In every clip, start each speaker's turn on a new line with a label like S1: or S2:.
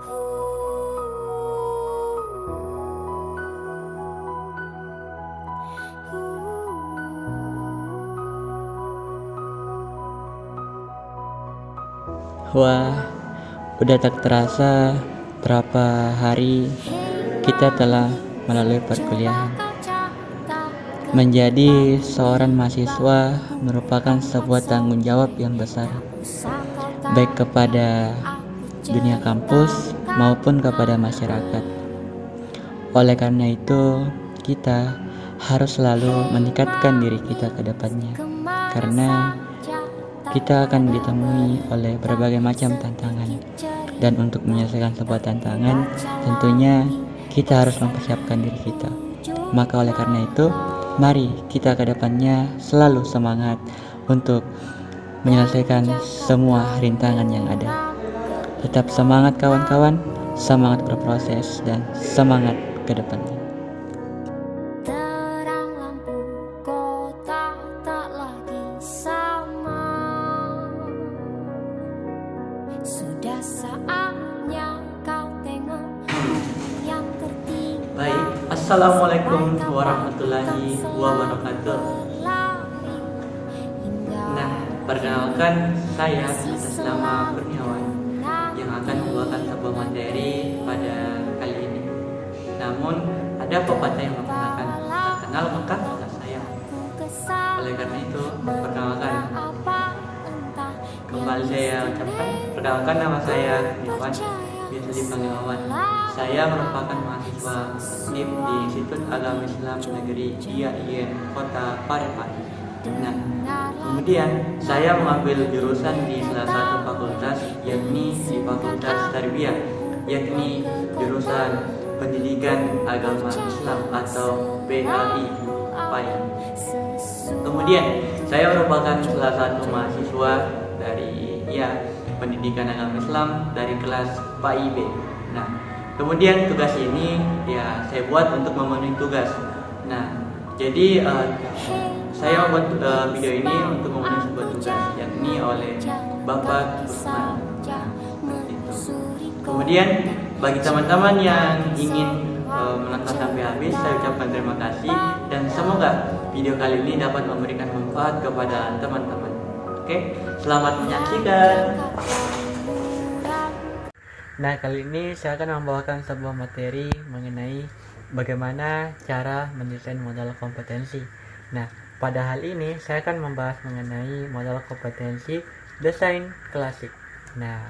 S1: Wah, udah tak terasa berapa hari kita telah melalui perkuliahan. Menjadi seorang mahasiswa merupakan sebuah tanggung jawab yang besar, baik kepada dunia kampus maupun kepada masyarakat. Oleh karena itu, kita harus selalu meningkatkan diri kita ke depannya, karena kita akan ditemui oleh berbagai macam tantangan. Dan untuk menyelesaikan sebuah tantangan, tentunya kita harus mempersiapkan diri kita. Maka oleh karena itu, mari kita ke depannya selalu semangat untuk menyelesaikan semua rintangan yang ada. Tetap semangat kawan-kawan, semangat berproses, dan semangat ke depannya.
S2: Terang lampu kota tak lagi sama. Sudah saatnya kau tengok yang tertinggal.
S1: Baik, Assalamualaikum warahmatullahi wabarakatuh. Nah, perkenalkan saya atas nama Kurniawan yang akan membawakan sebuah materi pada kali ini. Namun ada pepatah yang mengatakan tak kenal maka tak sayang. Oleh karena itu, perkenalkan kembali saya ucapkan, perkenalkan nama saya Kurniawan, biasa dipanggil Wawan. Saya merupakan mahasiswa UNIF di Institut Agama Islam Negeri IAIN Kota Parepare. Nah, kemudian saya mengambil jurusan di salah satu fakultas, yakni di Fakultas Tarbiyah, yakni jurusan Pendidikan Agama Islam atau PAI. Kemudian saya merupakan salah satu mahasiswa dari Pendidikan Agama Islam dari kelas PAIB. Nah, kemudian tugas ini saya buat untuk memenuhi tugas. Nah, jadi saya membuat video ini untuk memenuhi sebuah tugas, yakni oleh Bapak Usman. Kemudian bagi teman-teman yang ingin menonton sampai habis, saya ucapkan terima kasih dan semoga video kali ini dapat memberikan manfaat kepada teman-teman. Oke, selamat menyaksikan. Nah, kali ini saya akan membawakan sebuah materi mengenai bagaimana cara mendesain modal kompetensi. Nah, pada hal ini saya akan membahas mengenai modal kompetensi desain klasik. Nah,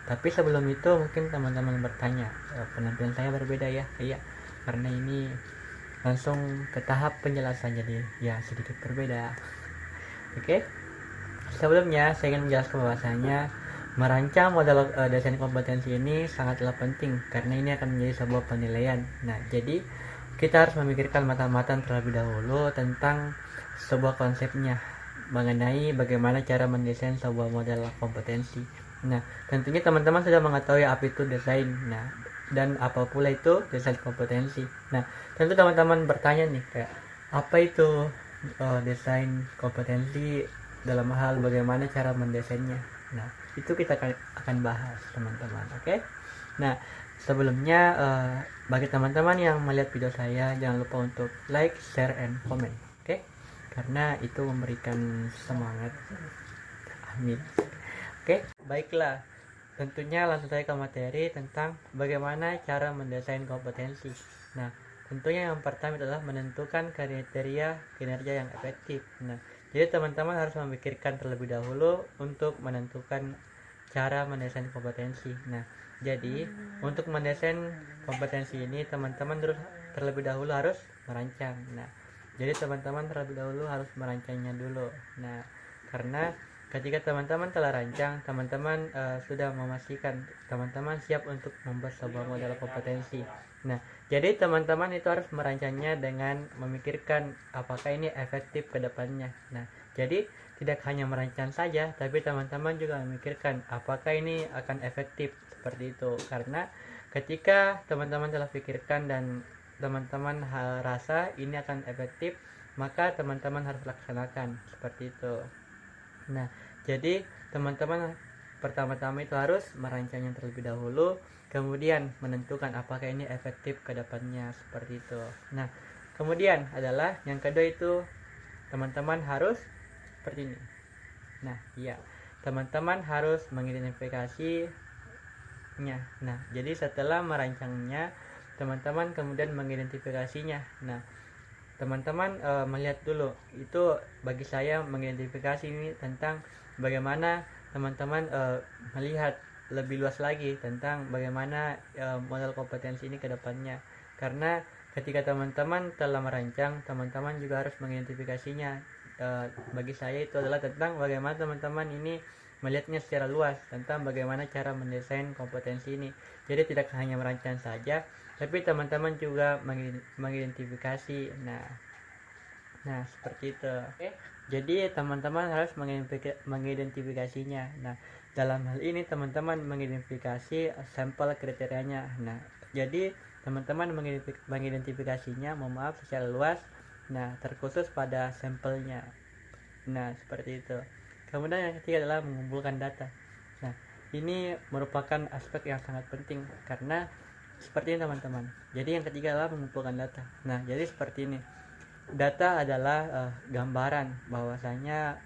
S1: tapi sebelum itu mungkin teman-teman bertanya, penampilan saya berbeda ya? Iya, karena ini langsung ke tahap penjelasan, jadi sedikit berbeda. Oke, sebelumnya saya ingin menjelaskan bahwasanya merancang modal desain kompetensi ini sangatlah penting karena ini akan menjadi sebuah penilaian. Nah, jadi kita harus memikirkan matang-matang terlebih dahulu tentang sebuah konsepnya mengenai bagaimana cara mendesain sebuah model kompetensi. Nah, tentunya teman-teman sudah mengetahui apa itu desain. Nah, dan apa pula itu desain kompetensi. Nah, tentu teman-teman bertanya nih, kayak apa itu desain kompetensi dalam hal bagaimana cara mendesainnya. Nah, itu kita akan bahas teman-teman. Oke. Nah, sebelumnya bagi teman-teman yang melihat video saya, jangan lupa untuk like, share, and comment. Oke, karena itu memberikan semangat. Amin. Oke, baiklah. Tentunya langsung saja ke materi tentang bagaimana cara mendesain kompetensi. Nah, tentunya yang pertama adalah menentukan kriteria kinerja yang efektif. Nah, jadi teman-teman harus memikirkan terlebih dahulu untuk menentukan cara mendesain kompetensi. Nah, jadi untuk mendesain kompetensi ini teman-teman terlebih dahulu harus merancang. Nah, jadi teman-teman terlebih dahulu harus merancangnya dulu. Nah, karena ketika teman-teman telah rancang, teman-teman sudah memastikan teman-teman siap untuk membuat sebuah model kompetensi. Nah, jadi teman-teman itu harus merancangnya dengan memikirkan apakah ini efektif ke depannya. Nah, jadi tidak hanya merancang saja, tapi teman-teman juga memikirkan apakah ini akan efektif, seperti itu. Karena ketika teman-teman telah pikirkan dan teman-teman rasa ini akan efektif, maka teman-teman harus laksanakan, seperti itu. Nah, jadi teman-teman pertama-tama itu harus merancangnya terlebih dahulu, kemudian menentukan apakah ini efektif ke depannya, seperti itu. Nah, kemudian adalah yang kedua itu teman-teman harus seperti ini. Nah, iya, teman-teman harus mengidentifikasinya. Nah, jadi setelah merancangnya, teman-teman kemudian mengidentifikasinya. Nah, teman-teman melihat dulu, itu bagi saya mengidentifikasi ini tentang bagaimana teman-teman melihat lebih luas lagi tentang bagaimana modal kompetensi ini ke depannya. Karena ketika teman-teman telah merancang, teman-teman juga harus mengidentifikasinya. Bagi saya itu adalah tentang bagaimana teman-teman ini melihatnya secara luas tentang bagaimana cara mendesain kompetensi ini. Jadi tidak hanya merancang saja, tapi teman-teman juga mengidentifikasi. Nah, seperti itu. Jadi teman-teman harus mengidentifikasinya. Nah, dalam hal ini teman-teman mengidentifikasi sampel kriterianya. Nah, jadi teman-teman mengidentifikasinya, secara luas. Nah, terkhusus pada sampelnya. Nah, seperti itu. Kemudian yang ketiga adalah mengumpulkan data. Nah, ini merupakan aspek yang sangat penting karena seperti ini teman-teman. Jadi yang ketiga adalah mengumpulkan data. Nah, jadi seperti ini. Data adalah gambaran bahwasanya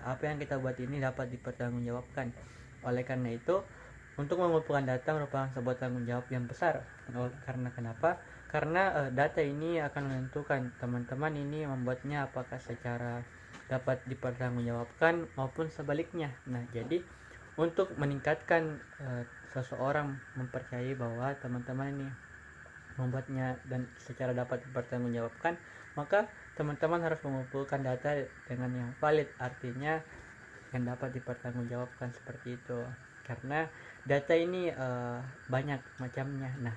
S1: apa yang kita buat ini dapat dipertanggungjawabkan. Oleh karena itu, untuk mengumpulkan data merupakan sebuah tanggung jawab yang besar. Karena kenapa? Karena data ini akan menentukan teman-teman ini membuatnya apakah secara dapat dipertanggungjawabkan maupun sebaliknya. Nah, jadi untuk meningkatkan seseorang mempercayai bahwa teman-teman ini membuatnya dan secara dapat dipertanggungjawabkan, maka teman-teman harus mengumpulkan data dengan yang valid, artinya yang dapat dipertanggungjawabkan, seperti itu. Karena data ini banyak macamnya. Nah,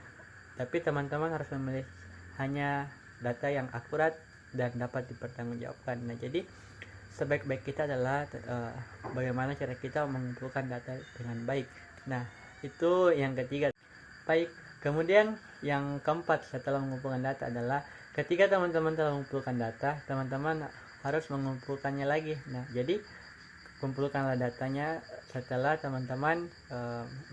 S1: tapi teman-teman harus memilih hanya data yang akurat dan dapat dipertanggungjawabkan. Nah, jadi sebaik-baik kita adalah bagaimana cara kita mengumpulkan data dengan baik. Nah, itu yang ketiga. Baik, kemudian yang keempat setelah mengumpulkan data adalah ketika teman-teman telah mengumpulkan data, teman-teman harus mengumpulkannya lagi. Nah, jadi kumpulkanlah datanya setelah teman-teman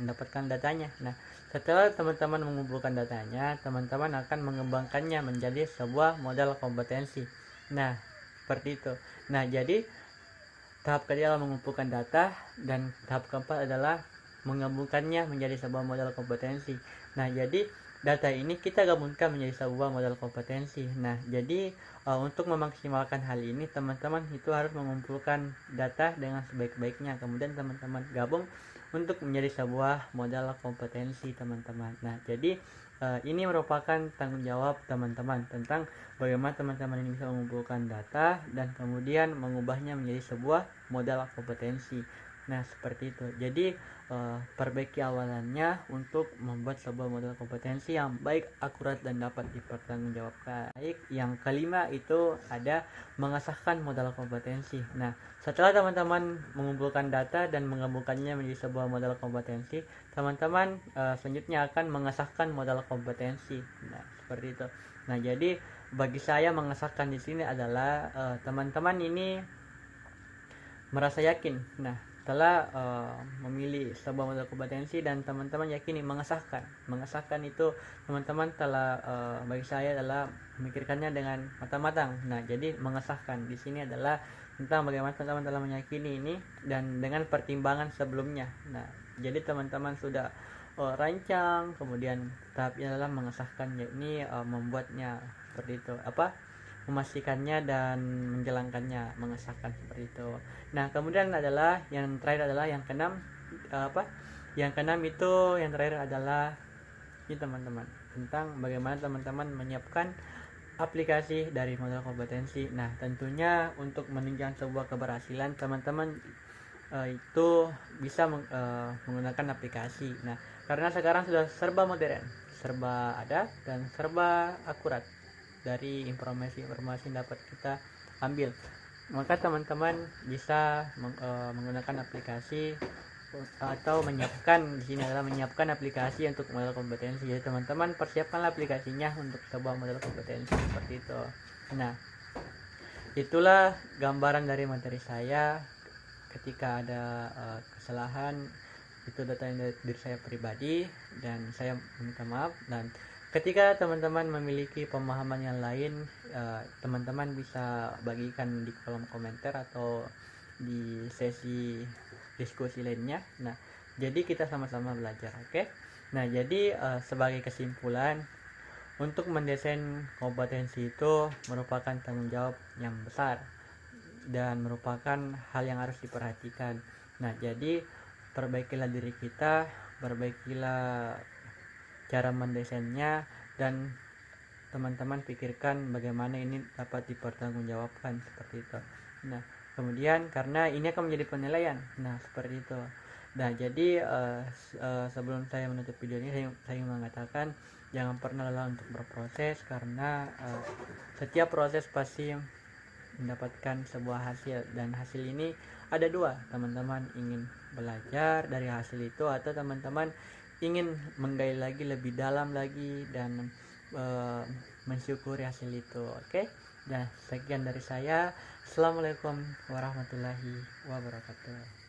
S1: mendapatkan datanya. Nah, setelah teman-teman mengumpulkan datanya, teman-teman akan mengembangkannya menjadi sebuah model kompetensi. Nah, seperti itu. Nah, jadi tahap kedua adalah mengumpulkan data dan tahap keempat adalah menggabungkannya menjadi sebuah model kompetensi. Nah, jadi data ini kita gabungkan menjadi sebuah model kompetensi. Nah, jadi untuk memaksimalkan hal ini, teman-teman itu harus mengumpulkan data dengan sebaik-baiknya. Kemudian teman-teman gabung untuk menjadi sebuah model kompetensi, teman-teman. Nah, jadi ini merupakan tanggung jawab teman-teman tentang bagaimana teman-teman ini bisa mengumpulkan data dan kemudian mengubahnya menjadi sebuah model kompetensi. Nah, seperti itu. Jadi perbaiki awalannya untuk membuat sebuah model kompetensi yang baik, akurat, dan dapat dipertanggungjawabkan. Baik, yang kelima itu ada mengesahkan model kompetensi. Nah, setelah teman-teman mengumpulkan data dan menggabungkannya menjadi sebuah model kompetensi, teman-teman selanjutnya akan mengesahkan model kompetensi. Nah, seperti itu. Nah, jadi bagi saya mengesahkan di sini adalah teman-teman ini merasa yakin. Nah, setelah memilih sebuah model kompetensi dan teman-teman yakini mengesahkan itu teman-teman telah bagi saya adalah memikirkannya dengan matang-matang. Nah, jadi mengesahkan di sini adalah tentang bagaimana teman-teman telah meyakini ini dan dengan pertimbangan sebelumnya. Nah, jadi teman-teman sudah rancang, kemudian tahapnya adalah mengesahkan, yakni membuatnya seperti itu, memastikannya dan menjalankannya, mengesahkan, seperti itu. Nah, kemudian adalah yang terakhir adalah yang keenam. Yang keenam itu yang terakhir adalah ini, teman-teman, tentang bagaimana teman-teman menyiapkan aplikasi dari model kompetensi. Nah, tentunya untuk menunjang sebuah keberhasilan, teman-teman itu bisa menggunakan aplikasi. Nah, karena sekarang sudah serba modern, serba ada dan serba akurat dari informasi-informasi yang dapat kita ambil, maka teman-teman bisa menggunakan aplikasi atau menyiapkan. Di sini adalah menyiapkan aplikasi untuk model kompetensi. Jadi teman-teman persiapkanlah aplikasinya untuk sebuah model kompetensi, seperti itu. Nah, itulah gambaran dari materi saya. Ketika ada kesalahan itu data dari diri saya pribadi dan saya minta maaf. Dan ketika teman-teman memiliki pemahaman yang lain, teman-teman bisa bagikan di kolom komentar atau di sesi diskusi lainnya. Nah, jadi kita sama-sama belajar, oke? Nah, jadi sebagai kesimpulan, untuk mendesain kompetensi itu merupakan tanggung jawab yang besar dan merupakan hal yang harus diperhatikan. Nah, jadi perbaikilah diri kita, perbaikilah cara mendesainnya, dan teman-teman pikirkan bagaimana ini dapat dipertanggungjawabkan seperti itu. Nah, kemudian karena ini akan menjadi penilaian, nah seperti itu. Nah, jadi sebelum saya menutup video ini, saya mengatakan jangan pernah lelah untuk berproses, karena setiap proses pasti mendapatkan sebuah hasil, dan hasil ini ada dua. Teman-teman ingin belajar dari hasil itu, atau teman-teman ingin menggali lagi lebih dalam lagi dan mensyukuri hasil itu. Oke. Nah, sekian dari saya. Assalamualaikum warahmatullahi wabarakatuh.